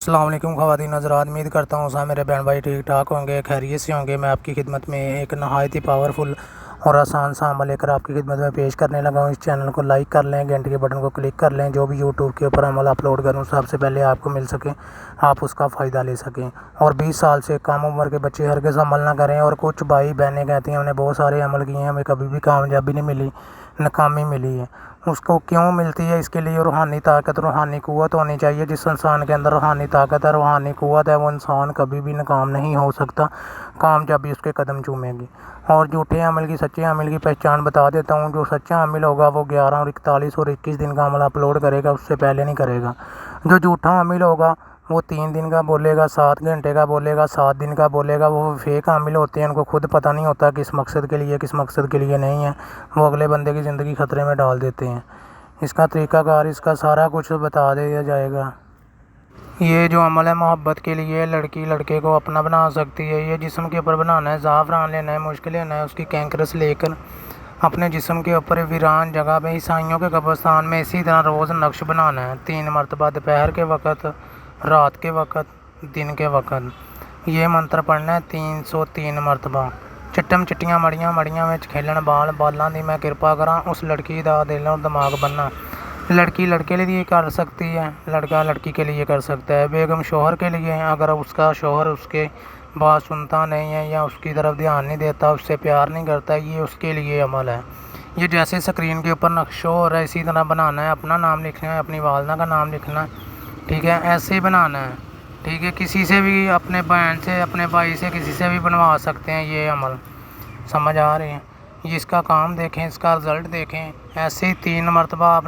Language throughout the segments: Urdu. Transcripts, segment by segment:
السلام علیکم خواتین حضرات، امید کرتا ہوں سب میرے بہن بھائی ٹھیک ٹھاک ہوں گے، خیریت سے ہوں گے۔ میں آپ کی خدمت میں ایک نہایت ہی پاورفل اور آسان سا عمل لے کر آپ کی خدمت میں پیش کرنے لگا ہوں۔ اس چینل کو لائک کر لیں، گھنٹی کے بٹن کو کلک کر لیں۔ جو بھی یوٹیوب کے اوپر عمل اپلوڈ کروں سب سے پہلے آپ کو مل سکیں، آپ اس کا فائدہ لے سکیں۔ اور 20 سال سے کم عمر کے بچے ہرگز عمل نہ کریں۔ اور کچھ بھائی بہنیں کہتی ہیں ہم نے بہت سارے عمل کیے ہیں، ہمیں کبھی بھی کامیابی نہیں ملی، ناکامی ملی ہے۔ اس کو کیوں ملتی ہے؟ اس کے لیے روحانی طاقت، روحانی قوت ہونی چاہیے۔ جس انسان کے اندر روحانی طاقت ہے، روحانی قوت ہے، وہ انسان کبھی بھی ناکام نہیں ہو سکتا، کامیابی اس کے قدم چومے گی۔ اور جھوٹے عمل کی سچے عمل کی پہچان بتا دیتا ہوں۔ جو سچا عمل ہوگا وہ 11 اور 41 اور 21 دن کا عمل اپلوڈ کرے گا، اس سے پہلے نہیں کرے گا۔ جو جھوٹا عمل ہوگا وہ 3 دن کا بولے گا، 7 گھنٹے کا بولے گا، 7 دن کا بولے گا۔ وہ فیک عامل ہوتے ہیں، ان کو خود پتہ نہیں ہوتا کس مقصد کے لیے کس مقصد کے لیے نہیں ہے، وہ اگلے بندے کی زندگی خطرے میں ڈال دیتے ہیں۔ اس کا طریقہ کار، اس کا سارا کچھ بتا دیا جائے گا۔ یہ جو عمل ہے محبت کے لیے، لڑکی لڑکے کو اپنا بنا سکتی ہے۔ یہ جسم کے اوپر بنانا ہے، زعفران لینا ہے، مشک لینا ہے، اس کی کینکرس لے کر اپنے جسم کے اوپر ویران جگہ پہ عیسائیوں کے قبرستان میں اسی طرح روز نقش بنانا ہے، 3 مرتبہ، دوپہر کے وقت، رات کے وقت، دن کے وقت۔ یہ منتر پڑھنا ہے 303 مرتبہ۔ چٹم چٹیاں مڑیاں مڑیاں وچ کھیلن بال، بالاں دی میں کرپا کراں، اس لڑکی دا دل اور دماغ بننا۔ لڑکی لڑکے کے لیے کر سکتی ہے، لڑکا لڑکی کے لیے کر سکتا ہے۔ بیگم شوہر کے لیے، اگر اس کا شوہر اس کے بات سنتا نہیں ہے یا اس کی طرف دھیان نہیں دیتا، اس سے پیار نہیں کرتا، یہ اس کے لیے عمل ہے۔ یہ جیسے اسکرین کے اوپر نقش ہو رہا ہے اسی طرح بنانا ہے، اپنا نام لکھنا ہے، اپنی والدہ کا نام لکھنا ہے، ٹھیک ہے، ایسے ہی بنانا ہے، ٹھیک ہے۔ کسی سے بھی، اپنے بہن سے، اپنے بھائی سے، کسی سے بھی بنوا سکتے ہیں یہ عمل، سمجھ آ رہے ہیں؟ یہ اس کا کام دیکھیں، اس کا رزلٹ دیکھیں۔ ایسے ہی 3 مرتبہ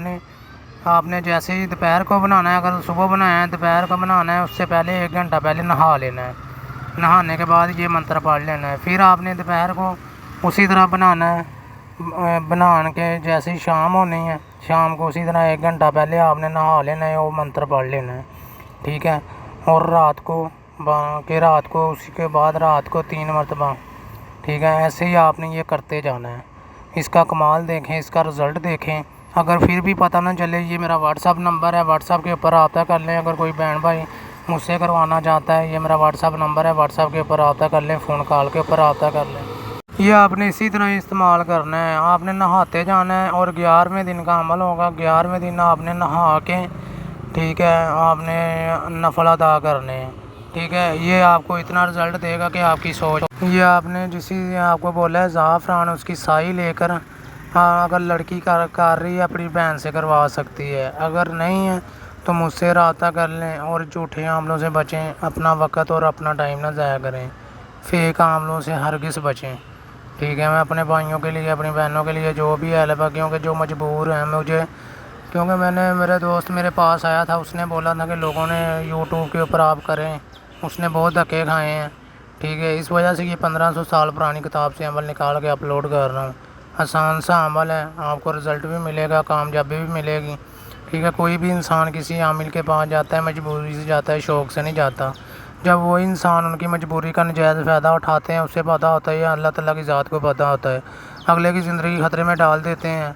آپ نے جیسے ہی دوپہر کو بنانا ہے، اگر صبح بنایا ہے دوپہر کو بنانا ہے، اس سے پہلے 1 گھنٹہ پہلے نہا لینا ہے۔ نہانے کے بعد یہ منتر پڑھ لینا ہے۔ پھر آپ نے دوپہر کو اسی طرح بنانا ہے، بنا کے جیسے ہی شام ہونی ہے، شام کو اسی طرح 1 گھنٹہ پہلے آپ نے نہا لینا ہے، وہ منتر پڑھ لینا ہے، ٹھیک ہے۔ اور رات کو اسی کے بعد رات کو 3 مرتبہ، ٹھیک ہے۔ ایسے ہی آپ نے یہ کرتے جانا ہے۔ اس کا کمال دیکھیں، اس کا رزلٹ دیکھیں۔ اگر پھر بھی پتہ نہ چلے، یہ میرا واٹس ایپ نمبر ہے، واٹس ایپ کے اوپر رابطہ کر لیں۔ اگر کوئی بہن بھائی مجھ سے کروانا چاہتا ہے، یہ میرا واٹس ایپ نمبر ہے، واٹس ایپ کے اوپر رابطہ کر لیں، فون کال کے اوپر رابطہ کر لیں۔ یہ آپ نے اسی طرح استعمال کرنا ہے۔ آپ نے نہاتے جانا ہے، اور 11ویں دن کا عمل ہوگا۔ 11ویں دن آپ نے نہا کے، ٹھیک ہے، آپ نے نفل ادا کرنے ہیں، ٹھیک ہے۔ یہ آپ کو اتنا رزلٹ دے گا کہ آپ کی سوچ، یہ آپ نے جسی آپ کو بولا ہے زعفران، اس کی سائی لے کر، اگر لڑکی کر رہی ہے اپنی بہن سے کروا سکتی ہے، اگر نہیں ہے تو مجھ سے رابطہ کر لیں۔ اور جھوٹے عملوں سے بچیں، اپنا وقت اور اپنا ٹائم نہ ضائع کریں، فیک عملوں سے ہرگز بچیں، ٹھیک ہے۔ میں اپنے بھائیوں کے لیے، اپنی بہنوں کے لیے جو بھی ہیلپ ہے، کیونکہ جو مجبور ہیں کیونکہ میرے دوست میرے پاس آیا تھا، اس نے بولا تھا کہ لوگوں نے یوٹیوب کے اوپر آپ کریں، اس نے بہت دھکے کھائے ہیں، ٹھیک ہے۔ اس وجہ سے یہ 1500 سال پرانی کتاب سے عمل نکال کے اپلوڈ کر رہا ہوں۔ آسان سا عمل ہے، آپ کو رزلٹ بھی ملے گا، کامیابی بھی ملے گی، ٹھیک ہے۔ کوئی بھی انسان کسی عامل کے پاس جاتا ہے مجبوری سے جاتا ہے، شوق سے نہیں جاتا۔ جب وہ انسان ان کی مجبوری کا نجائز فائدہ اٹھاتے ہیں، اسے پتہ ہوتا ہے، یا اللہ تعالیٰ کی ذات کو پتہ ہوتا ہے، اگلے کی زندگی خطرے میں ڈال دیتے ہیں،